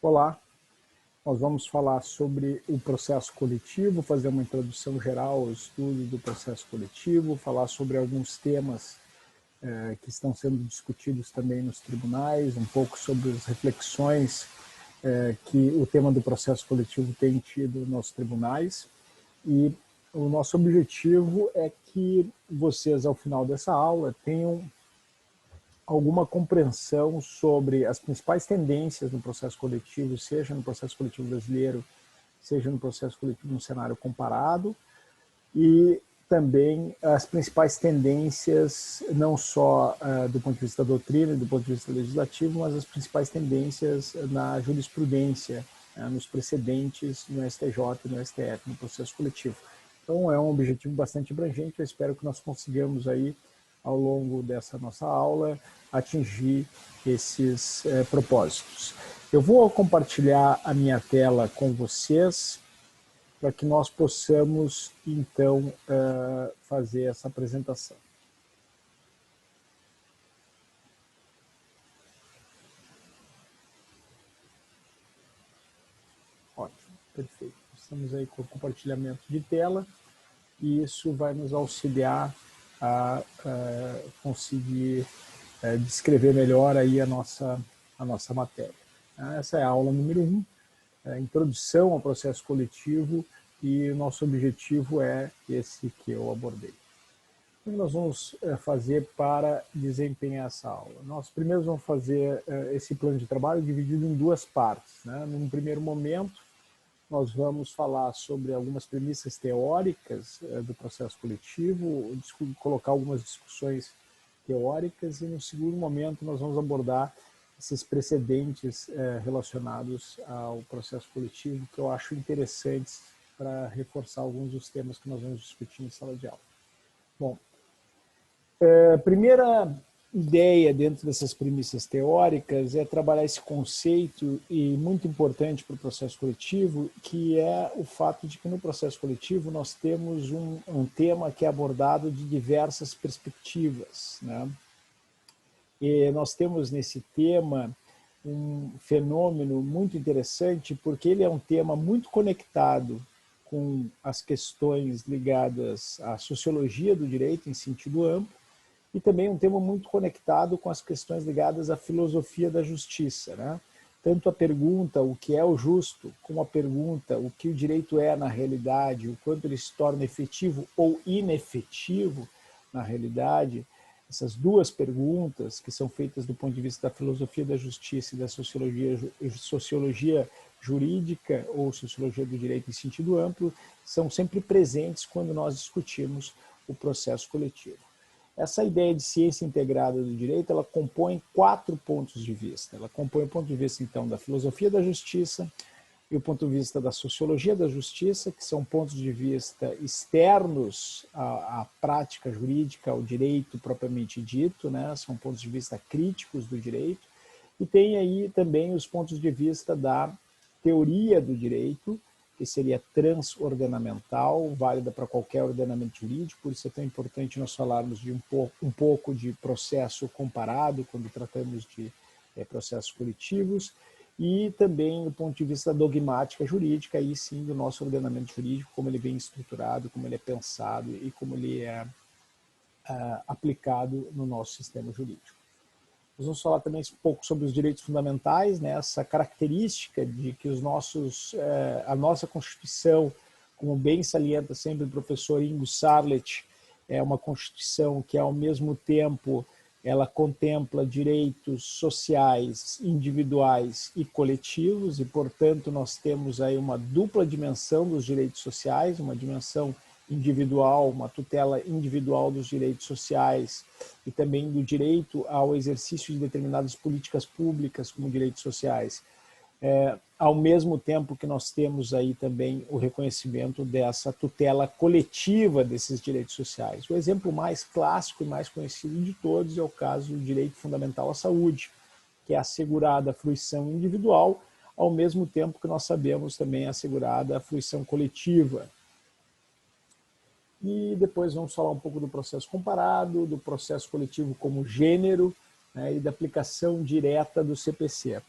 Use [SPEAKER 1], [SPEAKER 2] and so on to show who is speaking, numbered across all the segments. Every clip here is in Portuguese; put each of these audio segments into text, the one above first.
[SPEAKER 1] Olá, nós vamos falar sobre o processo coletivo, fazer uma introdução geral ao estudo do processo coletivo, falar sobre alguns temas que estão sendo discutidos também nos tribunais, um pouco sobre as reflexões que o tema do processo coletivo tem tido nos tribunais. E o nosso objetivo é que vocês, ao final dessa aula, tenham alguma compreensão sobre as principais tendências no processo coletivo, seja no processo coletivo brasileiro, seja no processo coletivo no cenário comparado, e também as principais tendências, não só do ponto de vista da doutrina e do ponto de vista legislativo, mas as principais tendências na jurisprudência, nos precedentes no STJ e no STF, no processo coletivo. Então é um objetivo bastante abrangente, eu espero que nós consigamos aí, ao longo dessa nossa aula, atingir esses propósitos. Eu vou compartilhar a minha tela com vocês, para que nós possamos, então, fazer essa apresentação. Ótimo, perfeito. Estamos aí com o compartilhamento de tela e isso vai nos auxiliar a conseguir descrever melhor aí a nossa matéria. Essa é a aula número 1, introdução ao processo coletivo, e o nosso objetivo é esse que eu abordei. O que nós vamos fazer para desempenhar essa aula? Nós primeiro vamos fazer esse plano de trabalho dividido em duas partes. Num primeiro momento, nós vamos falar sobre algumas premissas teóricas do processo coletivo, colocar algumas discussões teóricas, e no segundo momento nós vamos abordar esses precedentes relacionados ao processo coletivo, que eu acho interessantes para reforçar alguns dos temas que nós vamos discutir em sala de aula. Bom, a primeira ideia dentro dessas premissas teóricas é trabalhar esse conceito, e muito importante para o processo coletivo, que é o fato de que no processo coletivo nós temos um tema que é abordado de diversas perspectivas, E nós temos nesse tema um fenômeno muito interessante, porque ele é um tema muito conectado com as questões ligadas à sociologia do direito em sentido amplo, e também um tema muito conectado com as questões ligadas à filosofia da justiça. Tanto a pergunta o que é o justo, como a pergunta o que o direito é na realidade, o quanto ele se torna efetivo ou inefetivo na realidade. Essas duas perguntas, que são feitas do ponto de vista da filosofia da justiça e da sociologia jurídica ou sociologia do direito em sentido amplo, são sempre presentes quando nós discutimos o processo coletivo. Essa ideia de ciência integrada do direito, ela compõe 4 pontos de vista. Ela compõe o ponto de vista, então, da filosofia da justiça e o ponto de vista da sociologia da justiça, que são pontos de vista externos à prática jurídica, ao direito propriamente dito, São pontos de vista críticos do direito. E tem aí também os pontos de vista da teoria do direito, que seria transordenamental, válida para qualquer ordenamento jurídico. Por isso é tão importante nós falarmos de um pouco de processo comparado, quando tratamos de processos coletivos, e também do ponto de vista da dogmática jurídica, aí sim do nosso ordenamento jurídico, como ele vem estruturado, como ele é pensado e como ele é aplicado no nosso sistema jurídico. Nós vamos falar também um pouco sobre os direitos fundamentais, essa característica de que a nossa Constituição, como bem salienta sempre o professor Ingo Sarlet, é uma Constituição que, ao mesmo tempo, ela contempla direitos sociais, individuais e coletivos, e, portanto, nós temos aí uma dupla dimensão dos direitos sociais, uma dimensão individual, uma tutela individual dos direitos sociais e também do direito ao exercício de determinadas políticas públicas como direitos sociais, ao mesmo tempo que nós temos aí também o reconhecimento dessa tutela coletiva desses direitos sociais. O exemplo mais clássico e mais conhecido de todos é o caso do direito fundamental à saúde, que é assegurada a fruição individual, ao mesmo tempo que nós sabemos também assegurada a fruição coletiva. E depois vamos falar um pouco do processo comparado, do processo coletivo como gênero, e da aplicação direta do CPC.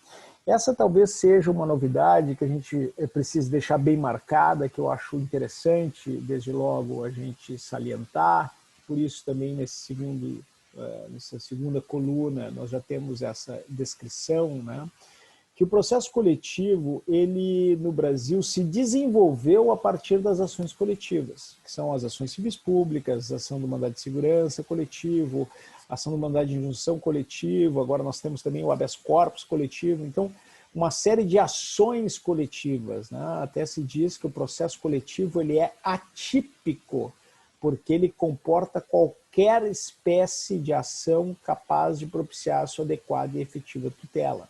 [SPEAKER 1] Essa talvez seja uma novidade que a gente precisa deixar bem marcada, que eu acho interessante, desde logo, a gente salientar. Por isso também nessa segunda coluna nós já temos essa descrição, né? Que o processo coletivo, ele no Brasil se desenvolveu a partir das ações coletivas, que são as ações civis públicas, ação do mandado de segurança coletivo, ação do mandado de injunção coletivo, agora nós temos também o habeas corpus coletivo, então uma série de ações coletivas, né? Até se diz que o processo coletivo ele é atípico, porque ele comporta qualquer espécie de ação capaz de propiciar a sua adequada e efetiva tutela.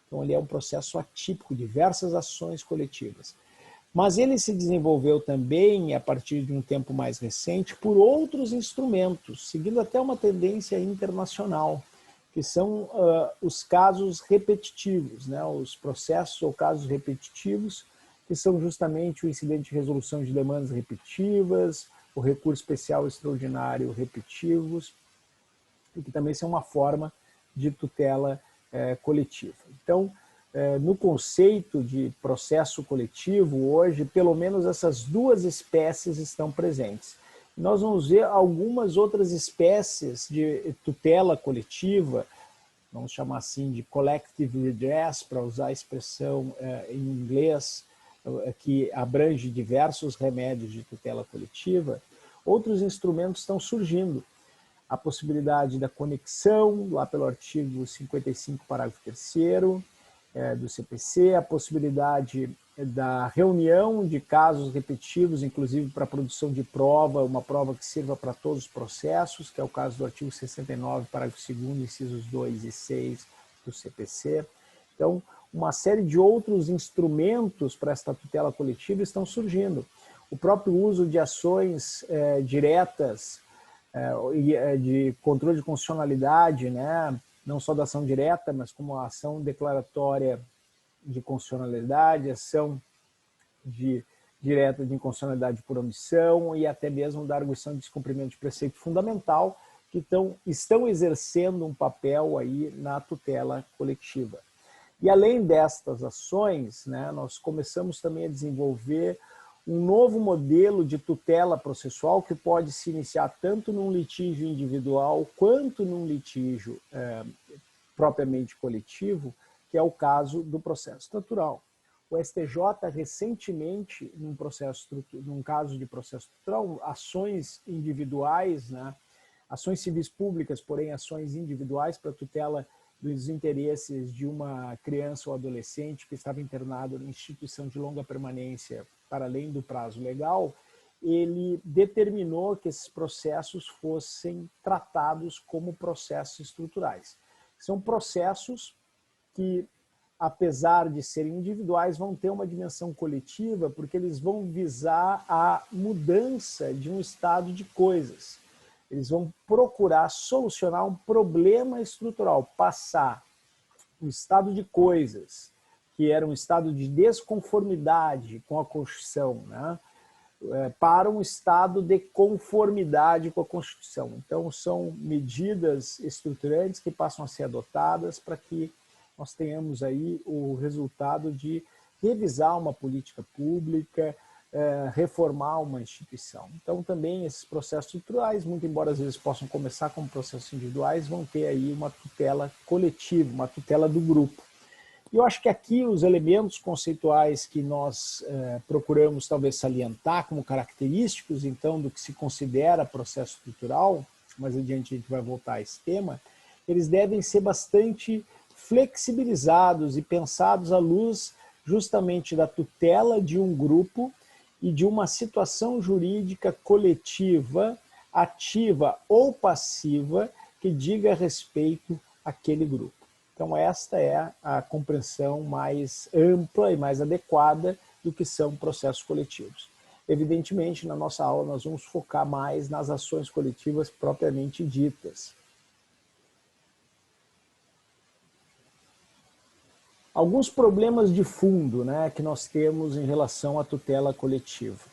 [SPEAKER 1] Então, ele é um processo atípico, diversas ações coletivas. Mas ele se desenvolveu também, a partir de um tempo mais recente, por outros instrumentos, seguindo até uma tendência internacional, que são os casos repetitivos, né? Os processos ou casos repetitivos, que são justamente o incidente de resolução de demandas repetitivas, o recurso especial extraordinário repetitivos, e que também são uma forma de tutela coletiva. Então, no conceito de processo coletivo, hoje, pelo menos essas duas espécies estão presentes. Nós vamos ver algumas outras espécies de tutela coletiva, vamos chamar assim de collective redress, para usar a expressão em inglês, que abrange diversos remédios de tutela coletiva. Outros instrumentos estão surgindo. A possibilidade da conexão, lá pelo artigo 55, parágrafo 3º do CPC, a possibilidade da reunião de casos repetitivos, inclusive para a produção de prova, uma prova que sirva para todos os processos, que é o caso do artigo 69, parágrafo 2º, incisos 2 e 6 do CPC. Então, uma série de outros instrumentos para esta tutela coletiva estão surgindo. O próprio uso de ações diretas, de controle de constitucionalidade, né? Não só da ação direta, mas como a ação declaratória de constitucionalidade, ação direta de inconstitucionalidade por omissão e até mesmo da arguição de descumprimento de preceito fundamental, que estão exercendo um papel aí na tutela coletiva. E além destas ações, né, nós começamos também a desenvolver um novo modelo de tutela processual que pode se iniciar tanto num litígio individual quanto num litígio propriamente coletivo, que é o caso do processo estrutural. O STJ recentemente, num caso de processo estrutural, ações individuais, né, ações civis públicas, porém ações individuais para tutela dos interesses de uma criança ou adolescente que estava internado em instituição de longa permanência para além do prazo legal, ele determinou que esses processos fossem tratados como processos estruturais. São processos que, apesar de serem individuais, vão ter uma dimensão coletiva, porque eles vão visar a mudança de um estado de coisas. Eles vão procurar solucionar um problema estrutural, passar um estado de coisas, que era um estado de desconformidade com a Constituição, né, para um estado de conformidade com a Constituição. Então, são medidas estruturantes que passam a ser adotadas para que nós tenhamos aí o resultado de revisar uma política pública, reformar uma instituição. Então, também esses processos estruturais, muito embora às vezes possam começar como processos individuais, vão ter aí uma tutela coletiva, uma tutela do grupo. E eu acho que aqui os elementos conceituais que nós procuramos talvez salientar como característicos, então, do que se considera processo estrutural, mais adiante a gente vai voltar a esse tema, eles devem ser bastante flexibilizados e pensados à luz justamente da tutela de um grupo e de uma situação jurídica coletiva, ativa ou passiva, que diga respeito àquele grupo. Então, esta é a compreensão mais ampla e mais adequada do que são processos coletivos. Evidentemente, na nossa aula, nós vamos focar mais nas ações coletivas propriamente ditas. Alguns problemas de fundo, né, que nós temos em relação à tutela coletiva.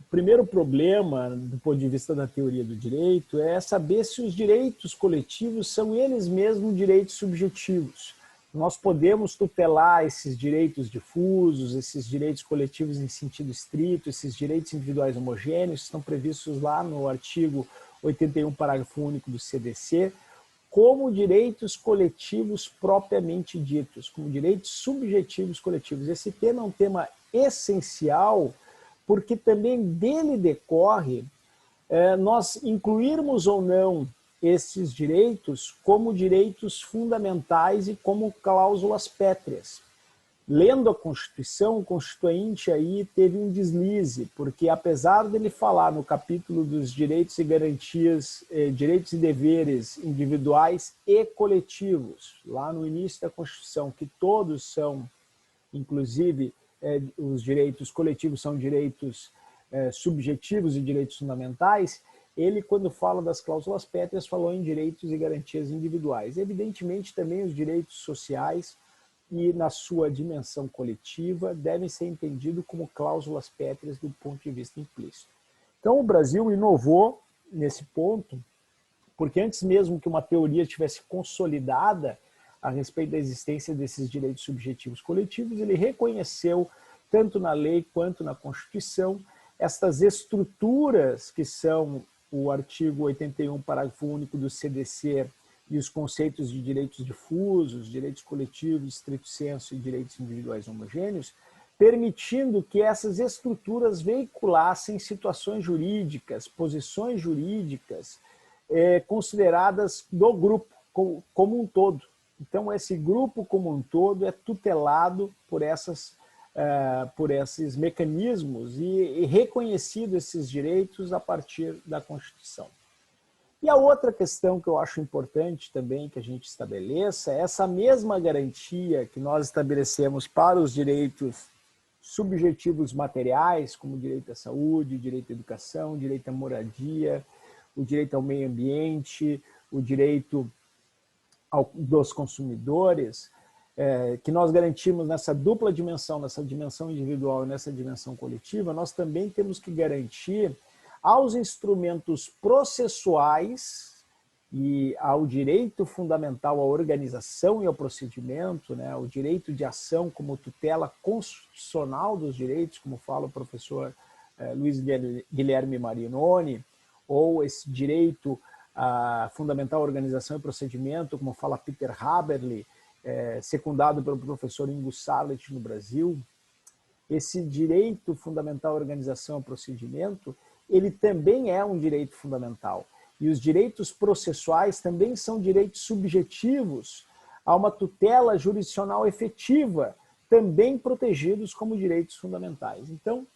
[SPEAKER 1] O primeiro problema, do ponto de vista da teoria do direito, é saber se os direitos coletivos são eles mesmos direitos subjetivos. nós podemos tutelar esses direitos difusos, esses direitos coletivos em sentido estrito, esses direitos individuais homogêneos, que estão previstos lá no artigo 81, parágrafo único do CDC, como direitos coletivos propriamente ditos, como direitos subjetivos coletivos. Esse tema é um tema essencial, porque também dele decorre nós incluirmos ou não esses direitos como direitos fundamentais e como cláusulas pétreas. Lendo a Constituição, o Constituinte aí teve um deslize, porque apesar dele falar no capítulo dos direitos e garantias, direitos e deveres individuais e coletivos, lá no início da Constituição, que todos são, inclusive, os direitos coletivos são direitos subjetivos e direitos fundamentais, ele, quando fala das cláusulas pétreas, falou em direitos e garantias individuais. Evidentemente, também os direitos sociais e, na sua dimensão coletiva, devem ser entendidos como cláusulas pétreas do ponto de vista implícito. Então, o Brasil inovou nesse ponto, porque antes mesmo que uma teoria tivesse consolidada a respeito da existência desses direitos subjetivos coletivos, ele reconheceu, tanto na lei quanto na Constituição, estas estruturas que são o artigo 81, parágrafo único do CDC e os conceitos de direitos difusos, direitos coletivos, estrito sensu e direitos individuais homogêneos, permitindo que essas estruturas veiculassem situações jurídicas, posições jurídicas consideradas do grupo como um todo. Então, esse grupo como um todo é tutelado por esses mecanismos e reconhecido esses direitos a partir da Constituição. E a outra questão que eu acho importante também que a gente estabeleça é essa mesma garantia que nós estabelecemos para os direitos subjetivos materiais, como o direito à saúde, o direito à educação, o direito à moradia, o direito ao meio ambiente, o direito dos consumidores, que nós garantimos nessa dupla dimensão, nessa dimensão individual e nessa dimensão coletiva, nós também temos que garantir aos instrumentos processuais e ao direito fundamental à organização e ao procedimento, né, o direito de ação como tutela constitucional dos direitos, como fala o professor Luiz Guilherme Marinoni, ou esse direito fundamental à organização e procedimento, como fala Peter Haberle, secundado pelo professor Ingo Sarlet no Brasil. Esse direito fundamental à organização e procedimento, ele também é um direito fundamental. E os direitos processuais também são direitos subjetivos a uma tutela jurisdicional efetiva, também protegidos como direitos fundamentais. Então,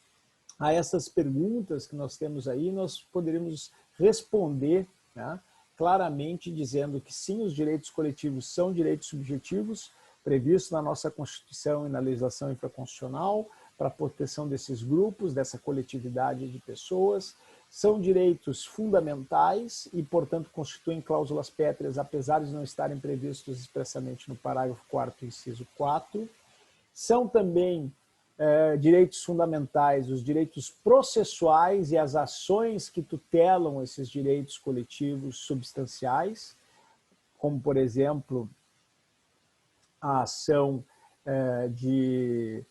[SPEAKER 1] a essas perguntas que nós temos aí, nós poderíamos responder, né, claramente dizendo que sim, os direitos coletivos são direitos subjetivos, previstos na nossa Constituição e na legislação infraconstitucional, para a proteção desses grupos, dessa coletividade de pessoas, são direitos fundamentais e, portanto, constituem cláusulas pétreas, apesar de não estarem previstos expressamente no parágrafo 4º, inciso 4. São também direitos fundamentais, os direitos processuais e as ações que tutelam esses direitos coletivos substanciais, como, por exemplo, a ação de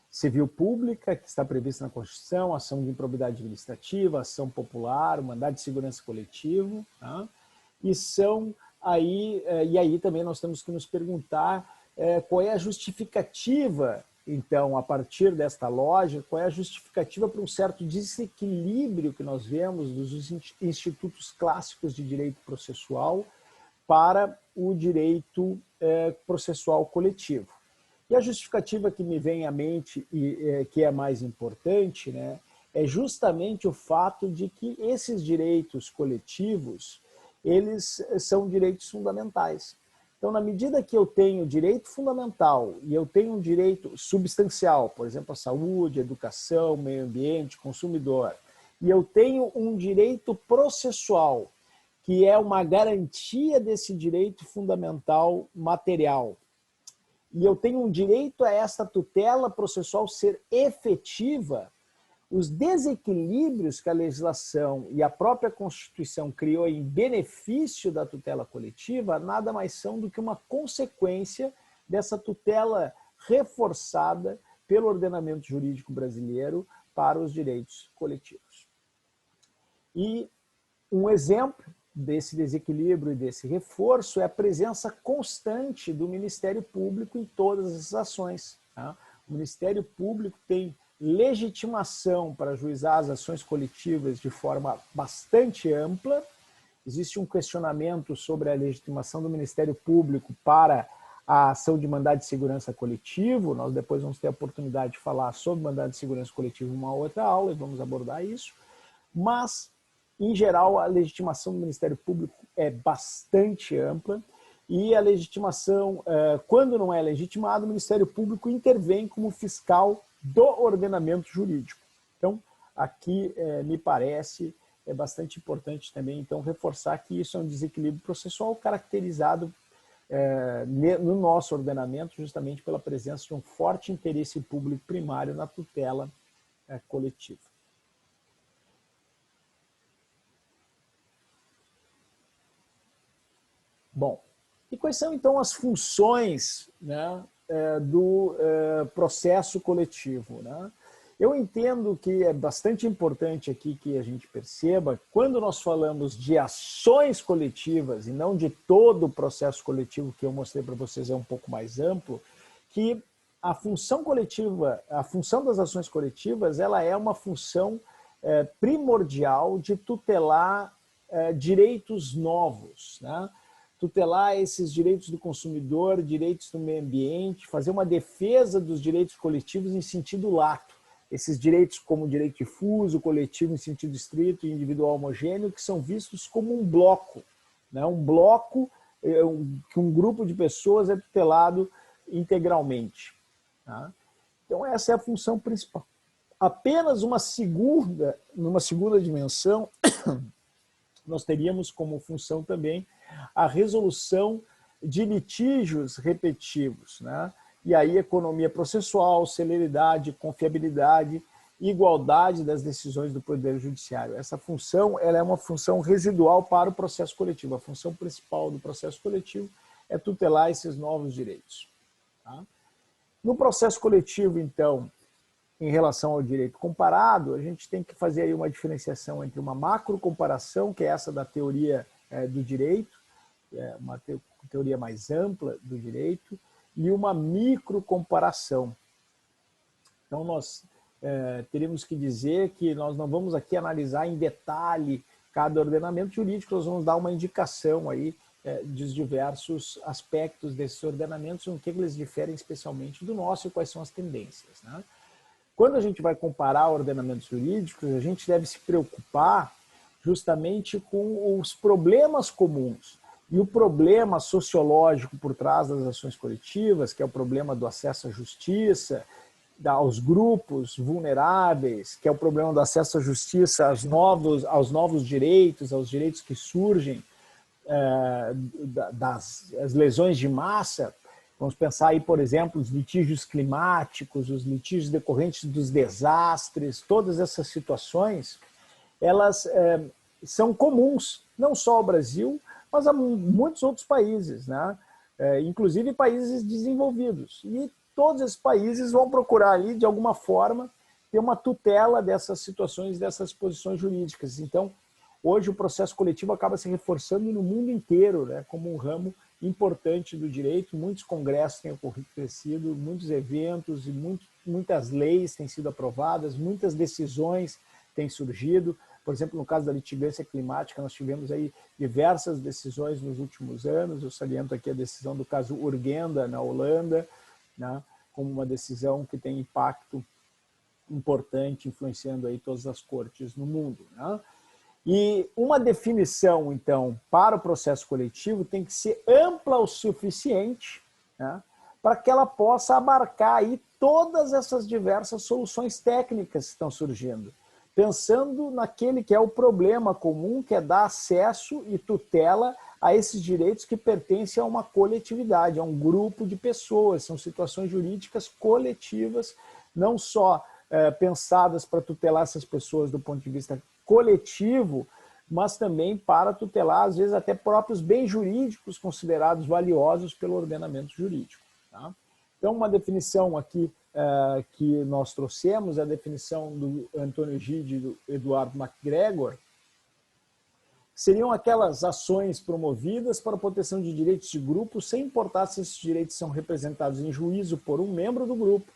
[SPEAKER 1] civil pública, que está prevista na Constituição, ação de improbidade administrativa, ação popular, o mandado de segurança coletivo, tá? E aí também nós temos que nos perguntar qual é a justificativa, então, a partir desta lógica, qual é a justificativa para um certo desequilíbrio que nós vemos dos institutos clássicos de direito processual para o direito processual coletivo. E a justificativa que me vem à mente e que é mais importante, né, é justamente o fato de que esses direitos coletivos, eles são direitos fundamentais. Então, na medida que eu tenho direito fundamental e eu tenho um direito substancial, por exemplo, a saúde, a educação, meio ambiente, consumidor, e eu tenho um direito processual, que é uma garantia desse direito fundamental material, e eu tenho um direito a essa tutela processual ser efetiva, os desequilíbrios que a legislação e a própria Constituição criou em benefício da tutela coletiva nada mais são do que uma consequência dessa tutela reforçada pelo ordenamento jurídico brasileiro para os direitos coletivos. E um exemplo desse desequilíbrio e desse reforço é a presença constante do Ministério Público em todas as ações. Tá? O Ministério Público tem legitimação para ajuizar as ações coletivas de forma bastante ampla. Existe um questionamento sobre a legitimação do Ministério Público para a ação de mandado de segurança coletivo. Nós depois vamos ter a oportunidade de falar sobre mandado de segurança coletivo em uma outra aula e vamos abordar isso. Mas, em geral, a legitimação do Ministério Público é bastante ampla e a legitimação, quando não é legitimado, o Ministério Público intervém como fiscal do ordenamento jurídico. Então, aqui me parece bastante importante também, então, reforçar que isso é um desequilíbrio processual caracterizado no nosso ordenamento justamente pela presença de um forte interesse público primário na tutela coletiva. Bom, e quais são então as funções, né, do processo coletivo, né? Eu entendo que é bastante importante aqui que a gente perceba, quando nós falamos de ações coletivas e não de todo o processo coletivo que eu mostrei para vocês é um pouco mais amplo, que a função coletiva, a função das ações coletivas, ela é uma função primordial de tutelar direitos novos, né? Tutelar esses direitos do consumidor, direitos do meio ambiente, fazer uma defesa dos direitos coletivos em sentido lato. Esses direitos como direito difuso, coletivo em sentido estrito e individual homogêneo, que são vistos como um bloco, né? Um bloco que um grupo de pessoas é tutelado integralmente. Tá? Então essa é a função principal. Apenas numa segunda dimensão, nós teríamos como função também a resolução de litígios repetitivos, né? E aí economia processual, celeridade, confiabilidade, igualdade das decisões do Poder Judiciário. Essa função ela é uma função residual para o processo coletivo. A função principal do processo coletivo é tutelar esses novos direitos. Tá? No processo coletivo, então, em relação ao direito comparado, a gente tem que fazer aí uma diferenciação entre uma macrocomparação, que é essa da teoria do direito, uma teoria mais ampla do direito, e uma microcomparação. Então, nós teríamos que dizer que nós não vamos aqui analisar em detalhe cada ordenamento jurídico, nós vamos dar uma indicação aí dos diversos aspectos desses ordenamentos, o que eles diferem especialmente do nosso e quais são as tendências. Né? Quando a gente vai comparar ordenamentos jurídicos, a gente deve se preocupar justamente com os problemas comuns. E o problema sociológico por trás das ações coletivas, que é o problema do acesso à justiça, aos grupos vulneráveis, que é o problema do acesso à justiça aos novos direitos, aos direitos que surgem das lesões de massa. Vamos pensar aí, por exemplo, os litígios climáticos, os litígios decorrentes dos desastres, todas essas situações, elas são comuns, não só ao Brasil, mas há muitos outros países, né? Inclusive países desenvolvidos. E todos esses países vão procurar ali, de alguma forma, ter uma tutela dessas situações, dessas posições jurídicas. Então, hoje o processo coletivo acaba se reforçando no mundo inteiro, né? Como um ramo importante do direito. Muitos congressos têm acontecido, muitos eventos e muitas leis têm sido aprovadas, muitas decisões têm surgido. Por exemplo, no caso da litigância climática, nós tivemos aí diversas decisões nos últimos anos. Eu saliento aqui a decisão do caso Urgenda, na Holanda, né, como uma decisão que tem impacto importante, influenciando aí todas as cortes no mundo. Né? E uma definição, então, para o processo coletivo tem que ser ampla o suficiente, né, para que ela possa abarcar aí todas essas diversas soluções técnicas que estão surgindo. Pensando naquele que é o problema comum, que é dar acesso e tutela a esses direitos que pertencem a uma coletividade, a um grupo de pessoas. São situações jurídicas coletivas, não só pensadas para tutelar essas pessoas do ponto de vista coletivo, mas também para tutelar, às vezes, até próprios bens jurídicos considerados valiosos pelo ordenamento jurídico. Tá? Então, uma definição aqui que nós trouxemos, a definição do Antônio Gide e do Eduardo MacGregor, seriam aquelas ações promovidas para a proteção de direitos de grupo, sem importar se esses direitos são representados em juízo por um membro do grupo,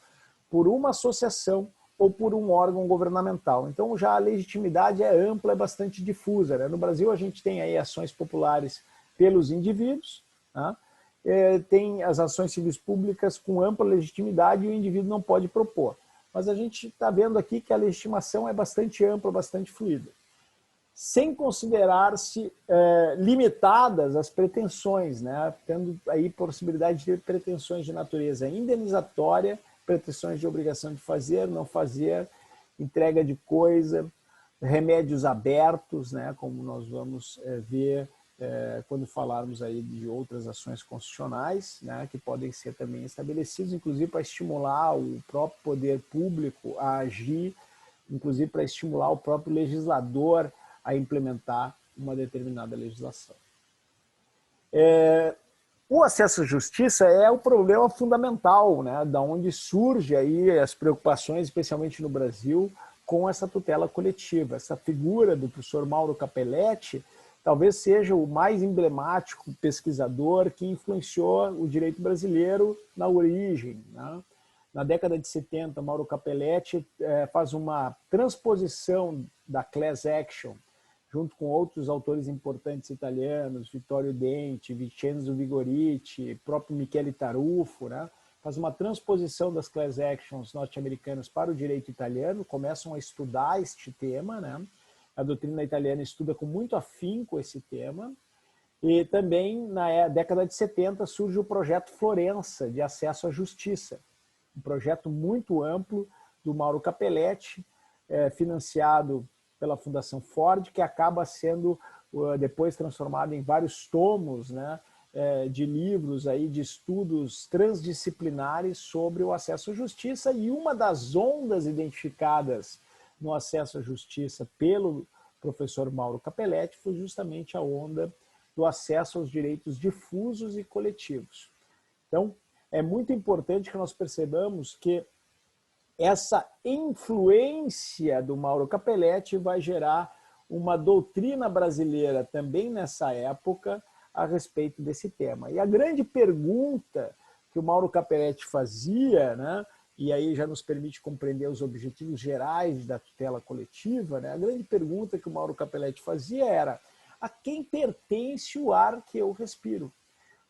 [SPEAKER 1] por uma associação ou por um órgão governamental. Então, já a legitimidade é ampla, é bastante difusa, né? No Brasil, a gente tem aí ações populares pelos indivíduos, tá? Tem as ações civis públicas com ampla legitimidade e o indivíduo não pode propor. Mas a gente está vendo aqui que a legitimação é bastante ampla, bastante fluida, sem considerar-se limitadas as pretensões, né? Tendo aí possibilidade de ter pretensões de natureza indenizatória, pretensões de obrigação de fazer, não fazer, entrega de coisa, remédios abertos, né? Como nós vamos ver quando falarmos aí de outras ações constitucionais, né? Que podem ser também estabelecidos, inclusive para estimular o próprio poder público a agir, inclusive para estimular o próprio legislador a implementar uma determinada legislação. O acesso à justiça é o problema fundamental, né, da onde surge aí as preocupações, especialmente no Brasil, com essa tutela coletiva. Essa figura do professor Mauro Capelletti talvez seja o mais emblemático pesquisador que influenciou o direito brasileiro na origem, né? Na década de 70, Mauro Capelletti faz uma transposição da class action, junto com outros autores importantes italianos, Vittorio Denti, Vincenzo Vigoriti, próprio Michele Tarufo, né? Faz uma transposição das class actions norte-americanas para o direito italiano, começam a estudar este tema, né? A doutrina italiana estuda com muito afinco esse tema, e também na década de 70 surge o projeto Florença, de acesso à justiça, um projeto muito amplo do Mauro Capelletti, financiado pela Fundação Ford, que acaba sendo depois transformado em vários tomos, né, de livros, aí, de estudos transdisciplinares sobre o acesso à justiça, e uma das ondas identificadas no acesso à justiça pelo professor Mauro Capelletti foi justamente a onda do acesso aos direitos difusos e coletivos. Então, é muito importante que nós percebamos que essa influência do Mauro Capelletti vai gerar uma doutrina brasileira também nessa época a respeito desse tema. E a grande pergunta que o Mauro Capelletti fazia, né, e aí já nos permite compreender os objetivos gerais da tutela coletiva, né, a grande pergunta que o Mauro Capelletti fazia era: a quem pertence o ar que eu respiro?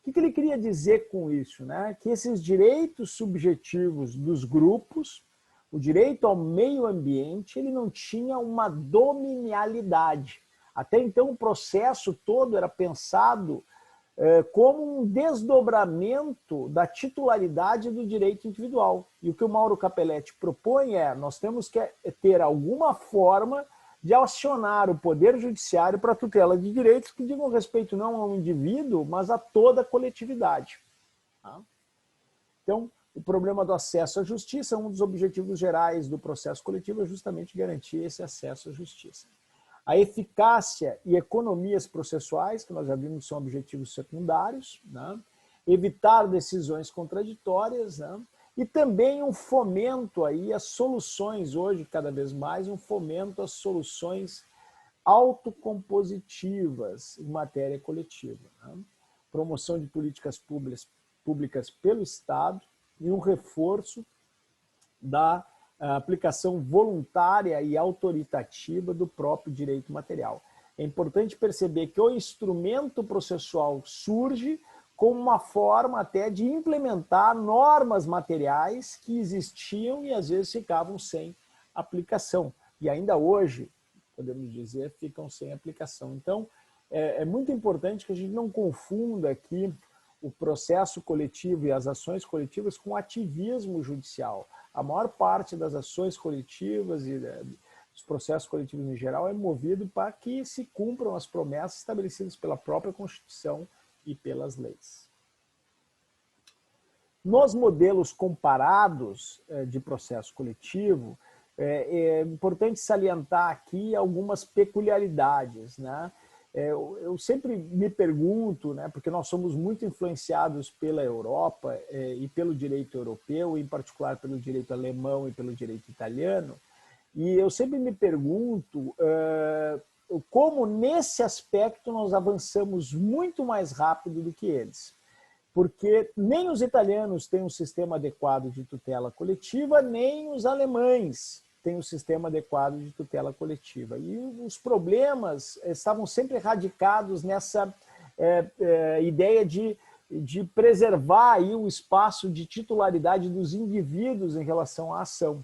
[SPEAKER 1] O que ele queria dizer com isso? Né? Que esses direitos subjetivos dos grupos, o direito ao meio ambiente, ele não tinha uma dominialidade. Até então o processo todo era pensado como um desdobramento da titularidade do direito individual. E o que o Mauro Capelletti propõe é: nós temos que ter alguma forma de acionar o Poder Judiciário para a tutela de direitos que digam respeito não ao indivíduo, mas a toda a coletividade. Tá? Então, o problema do acesso à justiça, um dos objetivos gerais do processo coletivo é justamente garantir esse acesso à justiça. A eficácia e economias processuais, que nós já vimos que são objetivos secundários, né? Evitar decisões contraditórias, né? E também um fomento aí às soluções, hoje cada vez mais, um fomento às soluções autocompositivas em matéria coletiva. Né? Promoção de políticas públicas pelo Estado e um reforço da aplicação voluntária e autoritativa do próprio direito material. É importante perceber que o instrumento processual surge como uma forma até de implementar normas materiais que existiam e às vezes ficavam sem aplicação. E ainda hoje, podemos dizer, ficam sem aplicação. Então, é muito importante que a gente não confunda aqui o processo coletivo e as ações coletivas com ativismo judicial. A maior parte das ações coletivas e dos processos coletivos em geral é movido para que se cumpram as promessas estabelecidas pela própria Constituição e pelas leis. Nos modelos comparados de processo coletivo, é importante salientar aqui algumas peculiaridades, né? Eu sempre me pergunto, né, porque nós somos muito influenciados pela Europa e pelo direito europeu, em particular pelo direito alemão e pelo direito italiano, e eu sempre me pergunto como nesse aspecto nós avançamos muito mais rápido do que eles. Porque nem os italianos têm um sistema adequado de tutela coletiva, nem os alemães têm um sistema adequado de tutela coletiva. E os problemas estavam sempre radicados nessa ideia de preservar aí o espaço de titularidade dos indivíduos em relação à ação.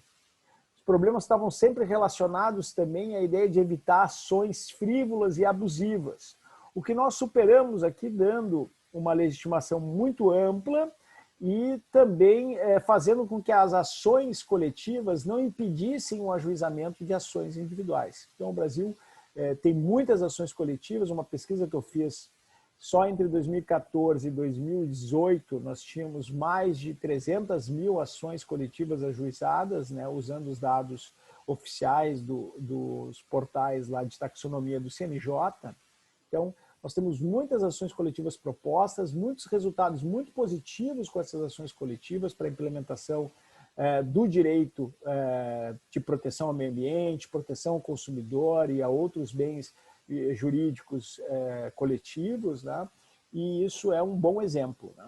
[SPEAKER 1] Os problemas estavam sempre relacionados também à ideia de evitar ações frívolas e abusivas. O que nós superamos aqui dando uma legitimação muito ampla e também fazendo com que as ações coletivas não impedissem o ajuizamento de ações individuais. Então, o Brasil tem muitas ações coletivas. Uma pesquisa que eu fiz só entre 2014 e 2018, nós tínhamos mais de 300 mil ações coletivas ajuizadas, né, usando os dados oficiais dos portais lá de taxonomia do CNJ. Então, nós temos muitas ações coletivas propostas, muitos resultados muito positivos com essas ações coletivas para a implementação do direito de proteção ao meio ambiente, proteção ao consumidor e a outros bens jurídicos coletivos, né? E isso é um bom exemplo, né?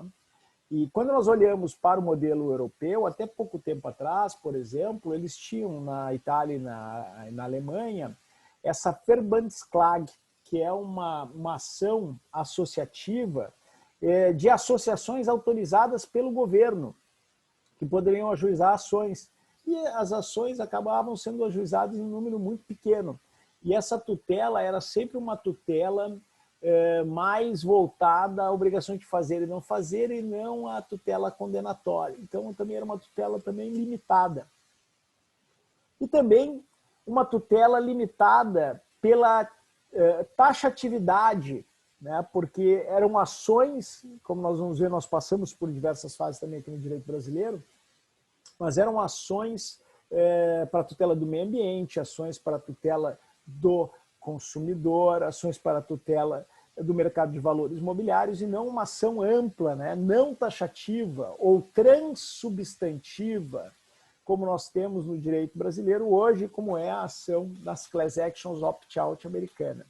[SPEAKER 1] E quando nós olhamos para o modelo europeu, até pouco tempo atrás, por exemplo, eles tinham na Itália e na Alemanha essa Verbandsklage, que é uma ação associativa de associações autorizadas pelo governo, que poderiam ajuizar ações. E as ações acabavam sendo ajuizadas em um número muito pequeno. E essa tutela era sempre uma tutela mais voltada à obrigação de fazer e não fazer, e não à tutela condenatória. Então, também era uma tutela também limitada. E também uma tutela limitada pela taxatividade, né? Porque eram ações, como nós vamos ver, nós passamos por diversas fases também aqui no direito brasileiro, mas eram ações para a tutela do meio ambiente, ações para a tutela do consumidor, ações para a tutela do mercado de valores imobiliários, e não uma ação ampla, né, não taxativa ou transsubstantiva, como nós temos no direito brasileiro hoje, como é a ação das class actions opt-out americana.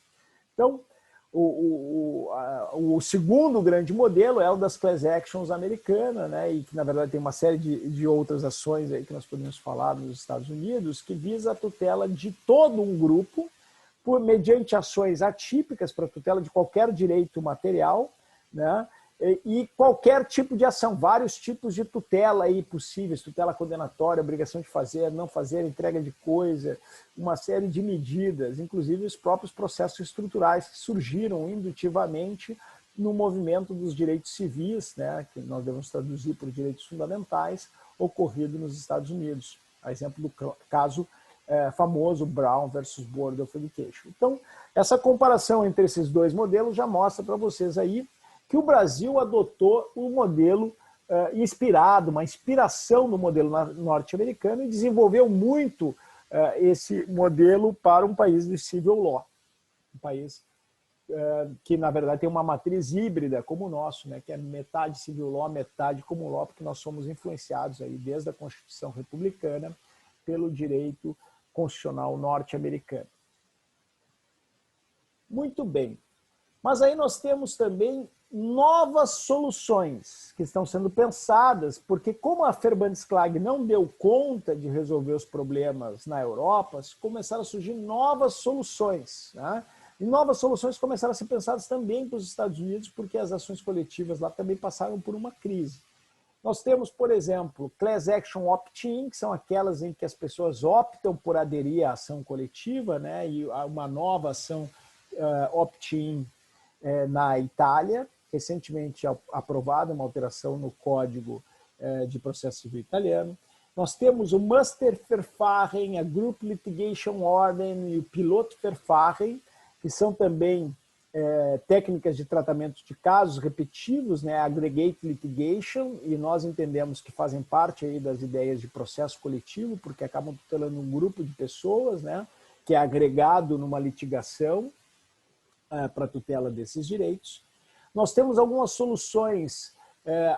[SPEAKER 1] Então, o segundo grande modelo é o das class actions americana, né, e que, na verdade, tem uma série de outras ações aí que nós podemos falar nos Estados Unidos, que visa a tutela de todo um grupo, mediante ações atípicas para tutela de qualquer direito material, né, e qualquer tipo de ação, vários tipos de tutela aí possíveis, tutela condenatória, obrigação de fazer, não fazer, entrega de coisa, uma série de medidas, inclusive os próprios processos estruturais que surgiram indutivamente no movimento dos direitos civis, né, que nós devemos traduzir por direitos fundamentais, ocorrido nos Estados Unidos. A exemplo do caso famoso Brown versus Board of Education. Então, essa comparação entre esses dois modelos já mostra para vocês aí que o Brasil adotou um modelo inspirado, uma inspiração no modelo norte-americano, e desenvolveu muito esse modelo para um país de civil law, um país que, na verdade, tem uma matriz híbrida como o nosso, né, que é metade civil law, metade common law, porque nós somos influenciados aí desde a Constituição Republicana pelo direito constitucional norte-americano. Muito bem. Mas aí nós temos também novas soluções que estão sendo pensadas, porque como a Verbandsklage não deu conta de resolver os problemas na Europa, começaram a surgir novas soluções, né? E novas soluções começaram a ser pensadas também para os Estados Unidos, porque as ações coletivas lá também passaram por uma crise. Nós temos, por exemplo, class action opt-in, que são aquelas em que as pessoas optam por aderir à ação coletiva, né? E uma nova ação opt-in na Itália, recentemente aprovada uma alteração no Código de Processo Civil italiano. Nós temos o Musterverfahren, a Group Litigation Order e o Pilotverfahren, que são também técnicas de tratamento de casos repetitivos, né, aggregate litigation, e nós entendemos que fazem parte aí das ideias de processo coletivo, porque acabam tutelando um grupo de pessoas, né, que é agregado numa litigação. para a tutela desses direitos. Nós temos algumas soluções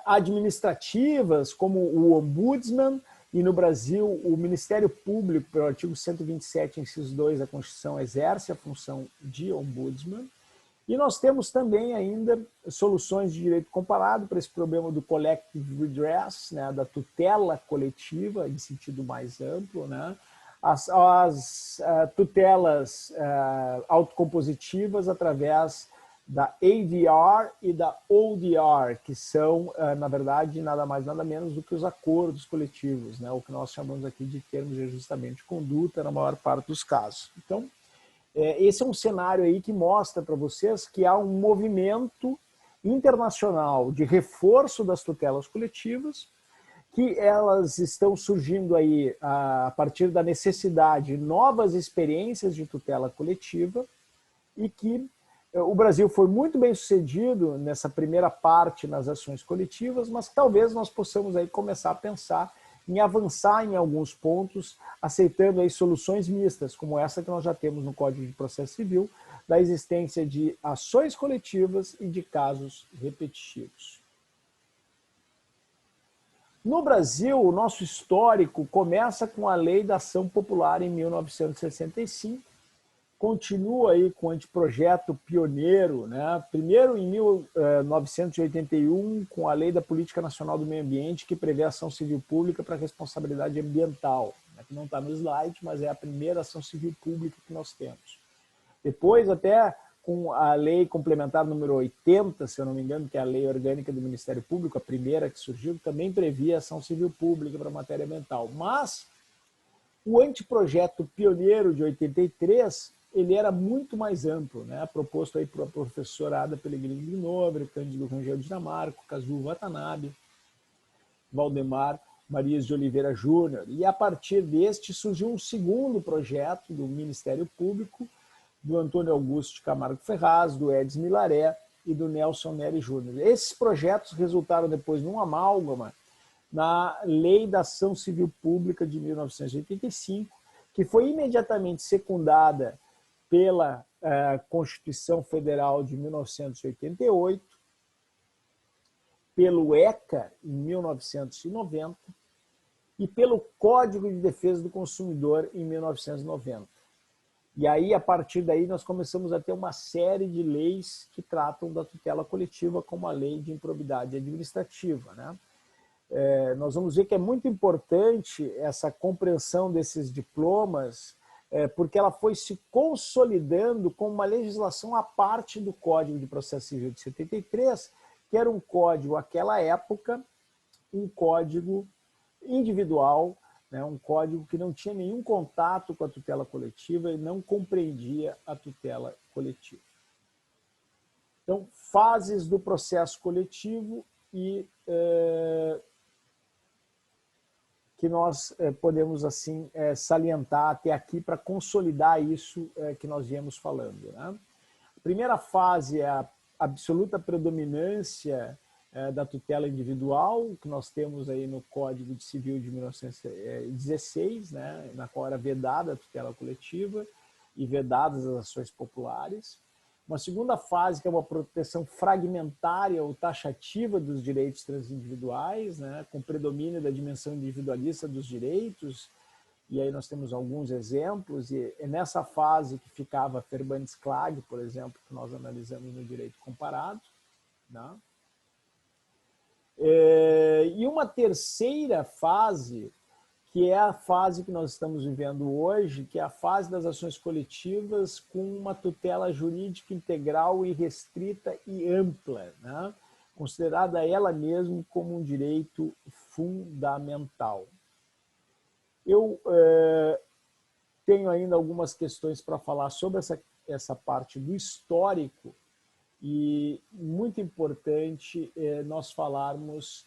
[SPEAKER 1] administrativas, como o Ombudsman, e no Brasil o Ministério Público, pelo artigo 127, inciso 2 da Constituição, exerce a função de Ombudsman. E nós temos também ainda soluções de direito comparado para esse problema do collective redress, né, da tutela coletiva em sentido mais amplo, né, as tutelas autocompositivas através da ADR e da ODR, que são, na verdade, nada mais, nada menos do que os acordos coletivos, né? O que nós chamamos aqui de termos de ajustamento de conduta na maior parte dos casos. Então, esse é um cenário aí que mostra para vocês que há um movimento internacional de reforço das tutelas coletivas, que elas estão surgindo aí a partir da necessidade de novas experiências de tutela coletiva e que o Brasil foi muito bem sucedido nessa primeira parte nas ações coletivas, mas talvez nós possamos aí começar a pensar em avançar em alguns pontos, aceitando aí soluções mistas, como essa que nós já temos no Código de Processo Civil, da existência de ações coletivas e de casos repetitivos. No Brasil, o nosso histórico começa com a Lei da Ação Popular em 1965, continua aí com o anteprojeto pioneiro, né? Primeiro em 1981, com a Lei da Política Nacional do Meio Ambiente, que prevê a ação civil pública para responsabilidade ambiental, né? Que não está no slide, mas é a primeira ação civil pública que nós temos. Depois, até com a Lei Complementar número 80, se eu não me engano, que é a Lei Orgânica do Ministério Público, a primeira que surgiu, também previa ação civil pública para matéria ambiental. Mas o anteprojeto pioneiro de 83, ele era muito mais amplo, né? Proposto aí por a professora Ada Pellegrini de Nobre, Cândido Rangel de Dinamarco, Kazuo Watanabe, Valdemar Marias de Oliveira Júnior. E a partir deste surgiu um segundo projeto do Ministério Público, do Antônio Augusto de Camargo Ferraz, do Edson Milaré e do Nelson Nery Júnior. Esses projetos resultaram depois num amálgama na Lei da Ação Civil Pública de 1985, que foi imediatamente secundada pela Constituição Federal de 1988, pelo ECA em 1990 e pelo Código de Defesa do Consumidor em 1990. E aí, a partir daí, nós começamos a ter uma série de leis que tratam da tutela coletiva, como a Lei de Improbidade Administrativa, né? Nós vamos ver que é muito importante essa compreensão desses diplomas, porque ela foi se consolidando como uma legislação à parte do Código de Processo Civil de 73, que era um código, àquela época, um código individual, né, um código que não tinha nenhum contato com a tutela coletiva e não compreendia a tutela coletiva. Então, fases do processo coletivo e que nós podemos assim salientar até aqui para consolidar isso que nós viemos falando, né? A primeira fase é a absoluta predominância da tutela individual, que nós temos aí no Código Civil de 1916, né, na qual era vedada a tutela coletiva e vedadas as ações populares. Uma segunda fase, que é uma proteção fragmentária ou taxativa dos direitos transindividuais, né, com predomínio da dimensão individualista dos direitos, e aí nós temos alguns exemplos, e é nessa fase que ficava Fairbanks-Clague, por exemplo, que nós analisamos no direito comparado, né? E uma terceira fase, que é a fase que nós estamos vivendo hoje, que é a fase das ações coletivas com uma tutela jurídica integral e restrita e ampla, né? Considerada ela mesma como um direito fundamental. Eu tenho ainda algumas questões para falar sobre essa parte do histórico, e muito importante nós falarmos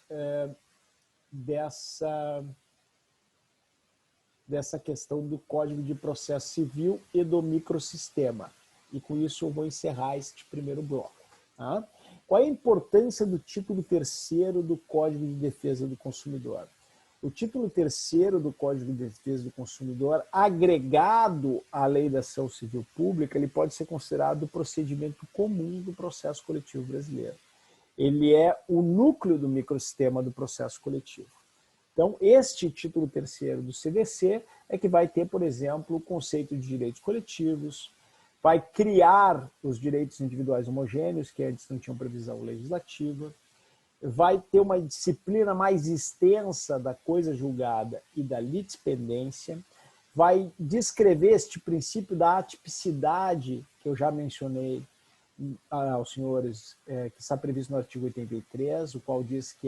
[SPEAKER 1] dessa questão do Código de Processo Civil e do microsistema. E com isso eu vou encerrar este primeiro bloco. Tá? Qual é a importância do título 3º do Código de Defesa do Consumidor? o título 3º do Código de Defesa do Consumidor, agregado à Lei da Ação Civil Pública, ele pode ser considerado o procedimento comum do processo coletivo brasileiro. Ele é o núcleo do microsistema do processo coletivo. Então, este título 3º do CDC é que vai ter, por exemplo, o conceito de direitos coletivos, vai criar os direitos individuais homogêneos, que antes não tinham previsão legislativa, vai ter uma disciplina mais extensa da coisa julgada e da litispendência, vai descrever este princípio da atipicidade, que eu já mencionei aos senhores, que está previsto no artigo 83, o qual diz que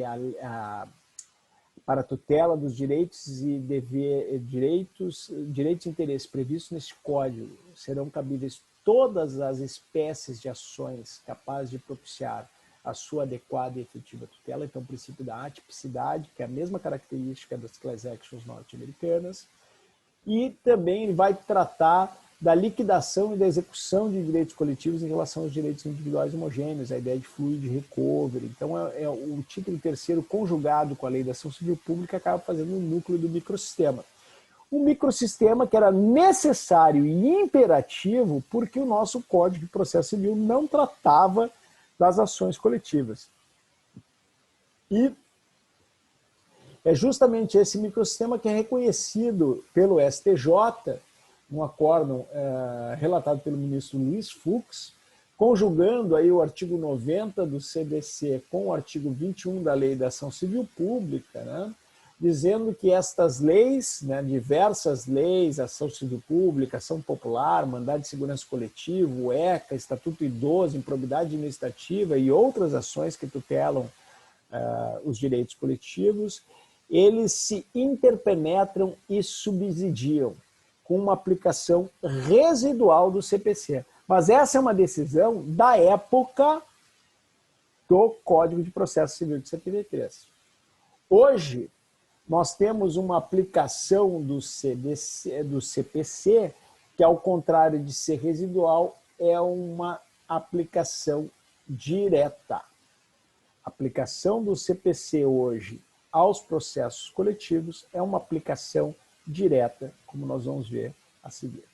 [SPEAKER 1] para a tutela dos direitos e direitos e interesses previstos neste Código serão cabíveis todas as espécies de ações capazes de propiciar a sua adequada e efetiva tutela. Então, o princípio da atipicidade, que é a mesma característica das class actions norte-americanas, e também ele vai tratar da liquidação e da execução de direitos coletivos em relação aos direitos individuais homogêneos, a ideia de fluid recovery. Então, o título 3º conjugado com a Lei da Ação Civil Pública acaba fazendo um núcleo do microsistema. Um microsistema que era necessário e imperativo porque o nosso Código de Processo Civil não tratava das ações coletivas. E é justamente esse microsistema que é reconhecido pelo STJ, um acórdão relatado pelo ministro Luiz Fux, conjugando aí o artigo 90 do CDC com o artigo 21 da Lei da Ação Civil Pública, né, dizendo que estas leis, né, diversas leis, ação civil pública, ação popular, mandado de segurança coletivo, o ECA, Estatuto Idoso, improbidade administrativa e outras ações que tutelam os direitos coletivos, eles se interpenetram e subsidiam com uma aplicação residual do CPC. Mas essa é uma decisão da época do Código de Processo Civil de 73. Hoje, nós temos uma aplicação do CPC, que ao contrário de ser residual, é uma aplicação direta. A aplicação do CPC hoje aos processos coletivos é uma aplicação direta, como nós vamos ver a seguir.